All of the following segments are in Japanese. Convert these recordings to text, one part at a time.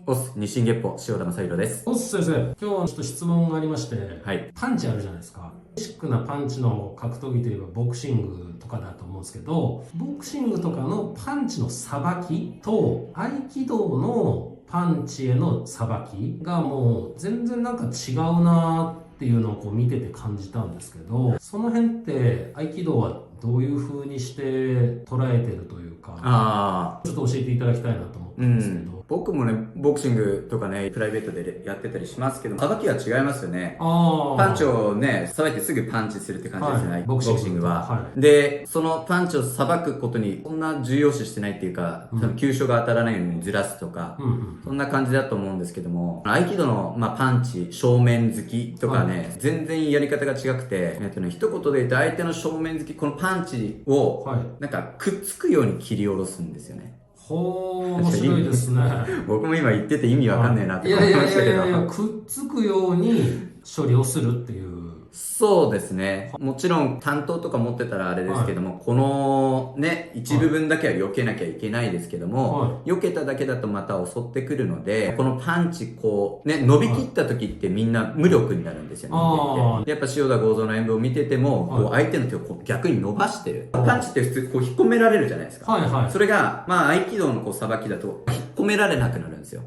オス日進月歩塩田正宏です。オス先生、今日はちょっと質問がありまして、はい。パンチあるじゃないですか。ベーシックなパンチの格闘技といえばボクシングとかだと思うんですけど、ボクシングとかのパンチのさばきと合気道のパンチへのさばきがもう全然なんか違うなっていうのをこう見てて感じたんですけど、その辺って合気道はどういう風にして捉えてるというか、ちょっと教えていただきたいなと思ったんですけど。僕もね、ボクシングとかね、プライベートでやってたりしますけど、さばきは違いますよね。パンチをね、さばいてすぐパンチするって感じですね、ボクシングは。で、そのパンチをさばくことにそんな重要視してないっていうか、急所が当たらないようにずらすとか、そんな感じだと思うんですけども、合気道の、パンチ、正面突きとかね、全然やり方が違くて、一言で言うと相手の正面突き、このパンチを、なんかくっつくように切り下ろすんですよね。ほー、面白いですね。僕も今言ってて意味わかんないなって思いましたけど。くっつくように処理をするっていう。そうですね。もちろん担当とか持ってたらあれですけども、このね、一部分だけは避けなきゃいけないですけども、避けただけだとまた襲ってくるので、このパンチこう、ね、伸びきった時ってみんな無力になるんですよね。やっぱ塩田剛三の演舞を見てても、こう相手の手をこう逆に伸ばしてる。パンチって普通こう引っ込められるじゃないですか。それが、合気道のこうさばきだと引っ込められなくなるんですよ。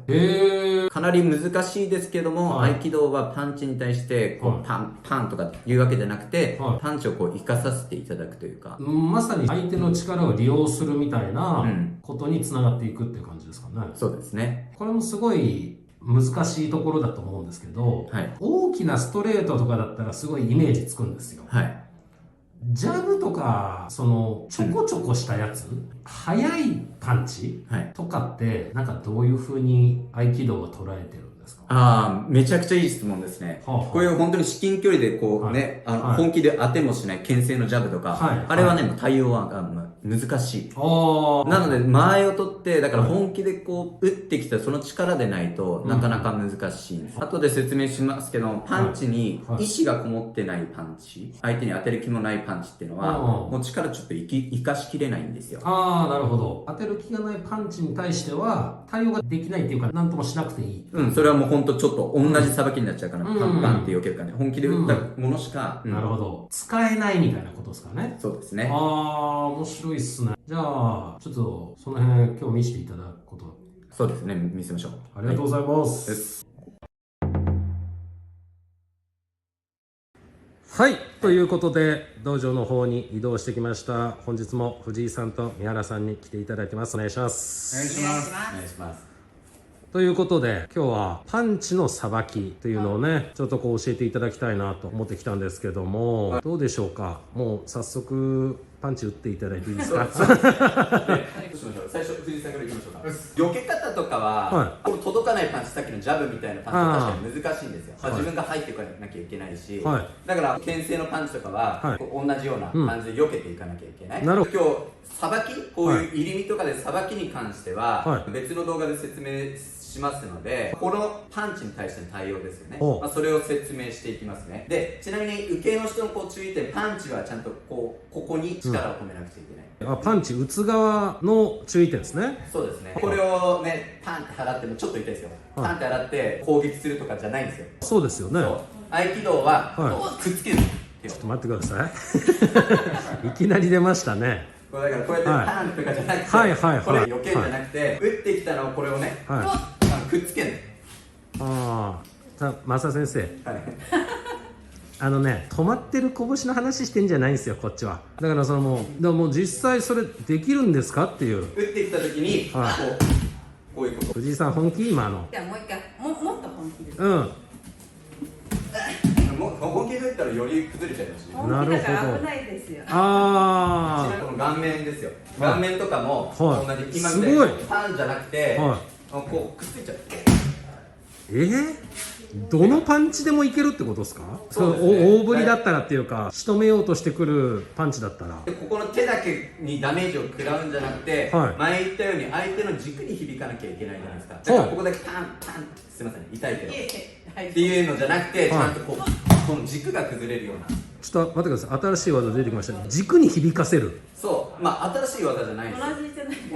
かなり難しいですけども、合気道はパンチに対してこうパンパンとかいうわけじゃなくて、パンチをこう活かさせていただくというか、まさに相手の力を利用するみたいなことにつながっていくっていう感じですかね。そうですね。これもすごい難しいところだと思うんですけど、大きなストレートとかだったらすごいイメージつくんですよ。ジャブとか、その、ちょこちょこしたやつ、速いパンチとかって、なんかどういう風に合気道は捉えてるんですか？めちゃくちゃいい質問ですね。こういう本当に至近距離でこうね、本気で当てもしない牽制のジャブとか、あれはね、もう対応は難しい。なので、間合いを取って、だから本気でこう、打ってきたその力でないとなかなか難しいんです。後で説明しますけど、パンチに意志がこもってないパンチ、相手に当てる気もないパンチっていうのは、もう力ちょっと生かしきれないんですよ。なるほど。当てる気がないパンチに対しては、対応ができないっていうか、なんともしなくていい。それはもう本当ちょっと同じさばきになっちゃうから、パンパンって避けるからね、本気で打ったものしか。なるほど。使えないみたいなことですかね。そうですね。面白いっすね。じゃあ、ちょっと、その辺、今日見せていただくこと。そうですね、見せましょう。ありがとうございます。はい。ということで、道場の方に移動してきました。本日も藤井さんと三原さんに来ていただいてます。お願いします。お願いします。お願いします。ということで、今日はパンチのさばきというのをね、ちょっとこう教えていただきたいなと思ってきたんですけども、どうでしょうか？もう早速、パンチ打っていただいていいですか？最初、藤井さんからいきましょうか。避け方とかは、これ届かないパンチ、さっきのジャブみたいなパンチは確かに難しいんですよ。自分が入っていかなきゃいけないし、だから、牽制のパンチとかは、同じような感じで避けていかなきゃいけない。今日、さばき、こういう入り身とかでさばきに関しては、別の動画で説明しますので、このパンチに対しての対応ですよね。それを説明していきますね。で、ちなみに受けの人のこう注意点、パンチはちゃんとここに力を込めなくちゃいけない。パンチ打つ側の注意点ですね。そうですね。これをね、パンって払ってもちょっと痛いですよ。パンって払って攻撃するとかじゃないんですよ。そうですよね。合気道は、くっつける。ちょっと待ってください。いきなり出ましたね。だからこうやってパンとかじゃなくて、これ避けるんじゃなくて、打ってきたのをこれをね、くっつける。正先生。止まってる拳の話してんじゃないんですよ、こっちは。だからもう実際それできるんですかっていう。打ってきた時に、こういうこと。藤井さん本気今の。じゃあもう一回、もっと本気です。本気で打ったらより崩れちゃいますね。なるほど。危ないですよ。この顔面ですよ。顔面とかも同じ、今みたいにパンじゃなくて、こうくっついちゃう。どのパンチでもいけるってことですか？大振りだったらっていうか、仕留めようとしてくるパンチだったら。ここの手だけにダメージを食らうんじゃなくて、前言ったように相手の軸に響かなきゃいけないじゃないですか。だからここだけパンパン、すみません、痛いけどっていうのじゃなくて、ちゃんとこの軸が崩れるような。ちょっと待ってください。新しい技出てきましたね。軸に響かせる。そう、まあ新しい技じゃないんですよ。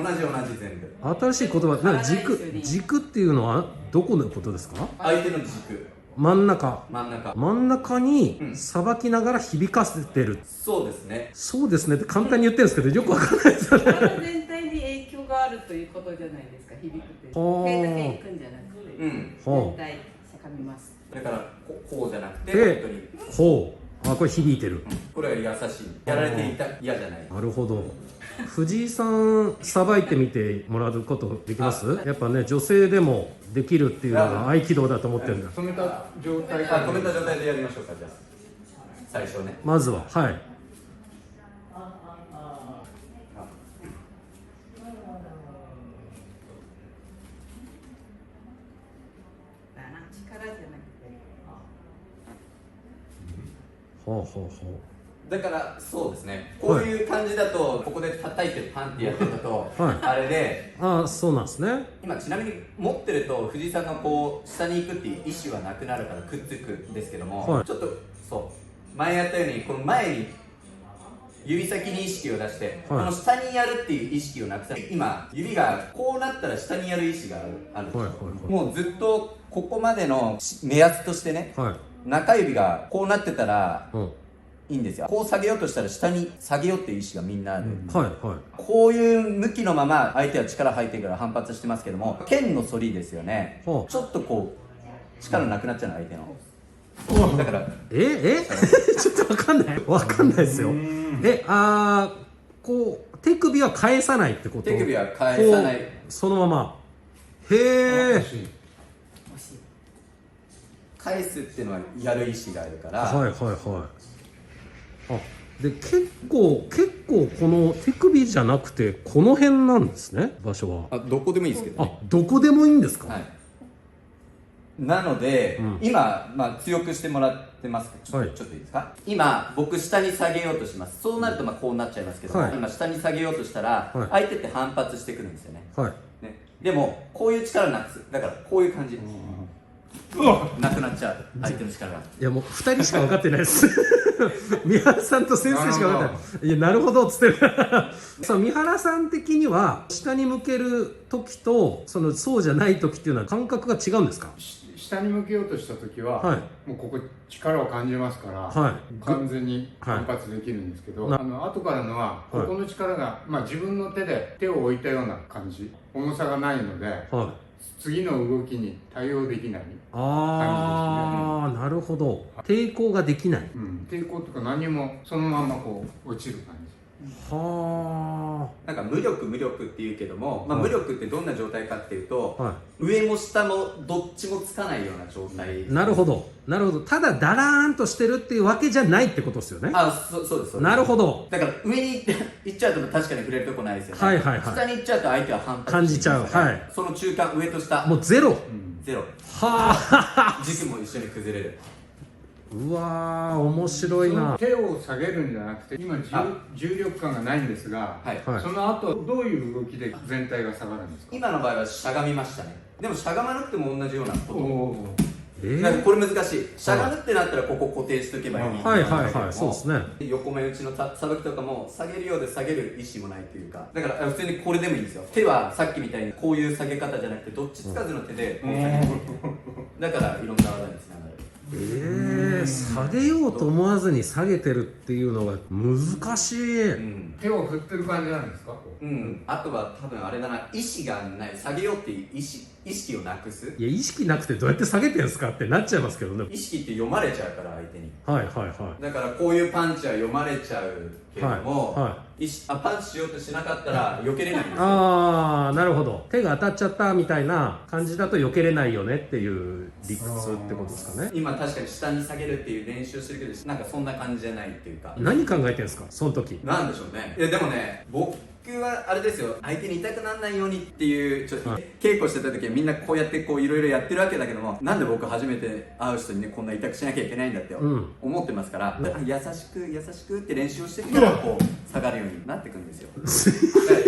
同じじゃない。同じ全部。新しい言葉、なんか軸っていうのはどこのことですか？相手の軸。真ん中にさばきながら響かせてる。そうですね。そうですねって簡単に言ってるんですけど、よくわかんないですよね。体全体に影響があるということじゃないですか、響くって。はあ手だけ行くんじゃなくて、全体しゃがみます。だからこうじゃなくて、で本当に。これ響いてる。これは優しい。やられていた嫌じゃない。なるほど。藤井さんさばいてみてもらうことできます？やっぱね、女性でもできるっていうのが合気道だと思ってるんだ。止めた状態止めた状態でやりましょうか、じゃあ最初ね。まずははい。力じゃなくて。ほうほうほだからそうですね、こういう感じだと、ここで叩いてパンってやってたと、はいあれで、う。そうなんですね。今ちなみに持ってると藤井さんがこう下に行くっていう意思はなくなるからくっつくんですけども、はいちょっとそう前やったようにこの前に指先に意識を出して、この下にやるっていう意識をなくさない。今指がこうなったら下にやる意識がある、もうずっとここまでの目安としてね、中指がこうなってたらいいんですよ。こう下げようとしたら下に下げようっていう意識がみんなある、こういう向きのまま相手は力入ってるから反発してますけども、剣の反りですよね、ちょっとこう力なくなっちゃうの、相手の。だからちょっとわかんないですよ。こう手首は返さないってこと？手首は返さない、そのまま。へえ。返すっていうのはやる意思があるから。で結構この手首じゃなくてこの辺なんですね、場所は。どこでもいいですけどね。どこでもいいんですか？はい。なので、今、強くしてもらってますけど、ちょっといいですか？今僕下に下げようとします。そうなるとこうなっちゃいますけど、今下に下げようとしたら、相手って反発してくるんですよね。でもこういう力なくす。だからこういう感じ、なくなっちゃう、相手の力が。いやもう2人しか分かってないです三原さんと先生しか分かってない。いや、なるほどっつってるそう三原さん的には下に向ける時とそうじゃない時っていうのは感覚が違うんですか？下に向けようとした時は、もうここ力を感じますから、完全に反発できるんですけど、後からのはここの力が、自分の手で手を置いたような感じ、重さがないので、次の動きに対応できない感じですね。なるほど。抵抗ができない。抵抗とか何もそのままこう落ちる感じ。なんか無力っていうけども、無力ってどんな状態かっていうと、上も下もどっちもつかないような状態。なるほど。ただだらーんとしてるっていうわけじゃないってことですよね。そうです。なるほど。だから上に行っちゃうと確かに触れるとこないですよね。下に行っちゃうと相手は反発感じちゃう。その中間、上と下もうゼロ。軸も一緒に崩れる。うわー、面白いな。手を下げるんじゃなくて、今重力感がないんですが、その後どういう動きで全体が下がるんですか？今の場合はしゃがみましたね。でもしゃがまなくても同じようなこと。なんかこれ難しい。しゃがむってなったらここ固定しとけばいい。そうですね。横目打ちのさばきとかも下げるようで下げる意思もないというか、だから普通にこれでもいいんですよ。手はさっきみたいにこういう下げ方じゃなくて、どっちつかずの手でこう下げる。だからいろんな技につながる。下げようと思わずに下げてるっていうのが難しい。手を振ってる感じなんですか？あとは多分あれだな、意思がない、下げようっていう意識をなくす。いや、意識なくてどうやって下げてるんですかってなっちゃいますけどね。意識って読まれちゃうから相手に。だからこういうパンチは読まれちゃうけども、パンチしようとしなかったら避けれないんですよ。なるほど。手が当たっちゃったみたいな感じだと避けれないよねっていう理屈ってことですかね。今確かに下に下げるっていう練習してるけど、なんかそんな感じじゃないっていうか。何考えてるんですか、その時。なんでしょうね。でもね、僕はあれですよ、相手に痛くならないようにっていうちょっと稽古してた時はみんなこうやってこういろいろやってるわけだけども、なんで僕初めて会う人にねこんな痛くしなきゃいけないんだって思ってますから、だから優しくって練習をしてきたらこう下がるようになってくるんですよ。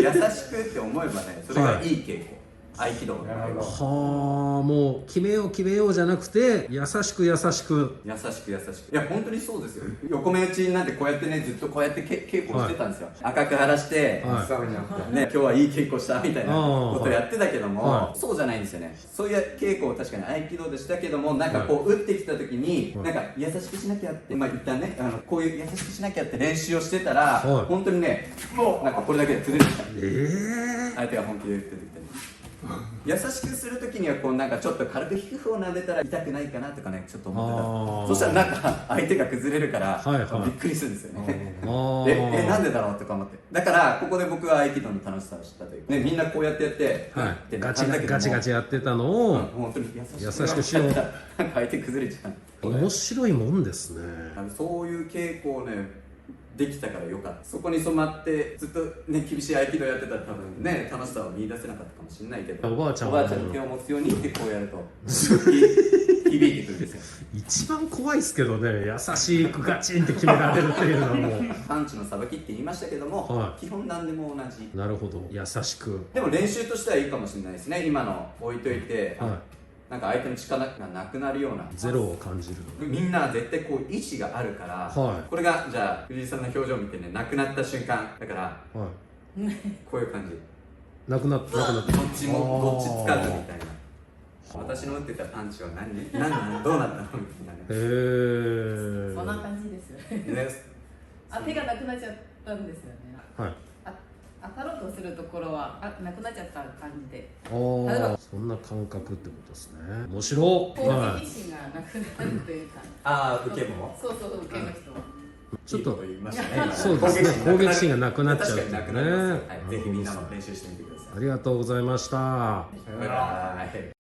だから優しくって思えばね、それがいい稽古。合気道の場合は。はあ、もう決めよう決めようじゃなくて、優しく優しく。優しく優しく。いや、本当にそうですよ。横目打ちなんてこうやってね、ずっとこうやって稽古してたんですよ。赤く晴らして、ね、今日はいい稽古したみたいなことやってたけども、そうじゃないんですよね。そういう稽古を確かに合気道でしたけども、なんかこう打ってきた時に、なんか優しくしなきゃって、まあ一旦ね、こういう優しくしなきゃって練習をしてたら、本当にね、もうなんかこれだけで崩れてきた。相手が本気で打ってるみたいな。優しくするときにはこうなんかちょっと軽く皮膚を撫でたら痛くないかなとかねちょっと思ってた。そしたらなんか相手が崩れるからびっくりするんですよね。でなんでだろうとか思って、だからここで僕は合気道の楽しさを知ったというか、ね、みんなこうやってやって、ガチガチやってたのを本当に優しくしよう。相手崩れちゃう。面白いもんですね。そういう傾向をねできたからよかった。そこに染まってずっとね厳しい合気道やってたら多分ね楽しさを見出せなかったかもしれないけど、おばあちゃんに手を持つようにってこうやると響いてくるんですよ。一番怖いですけどね、優しくガチンって決められるっていうのはもうパンチのさばきって言いましたけども、基本何でも同じ。なるほど、優しく。でも練習としてはいいかもしれないですね。今の置いといて、なんか相手の力がなくなるようなゼロを感じる。みんな絶対こう意志があるから、これがじゃあ藤井さんの表情を見てね、なくなった瞬間だから、こういう感じ、なくなったどっちつかずみたいな。私の打ってたパンチは何どうなったのみたいなね。へえ。そんな感じですよね。手がなくなっちゃったんですよね。当たろうとするところはなくなっちゃった感じで。そんな感覚ってことですね。面白い。攻撃心がなくなるというか。受けも。そう受けの人は。ちょっと言いましたね。そうですね。攻撃心がなくなっちゃうっていうね。ぜひみんなも練習してみてください。ありがとうございました。バイバイ。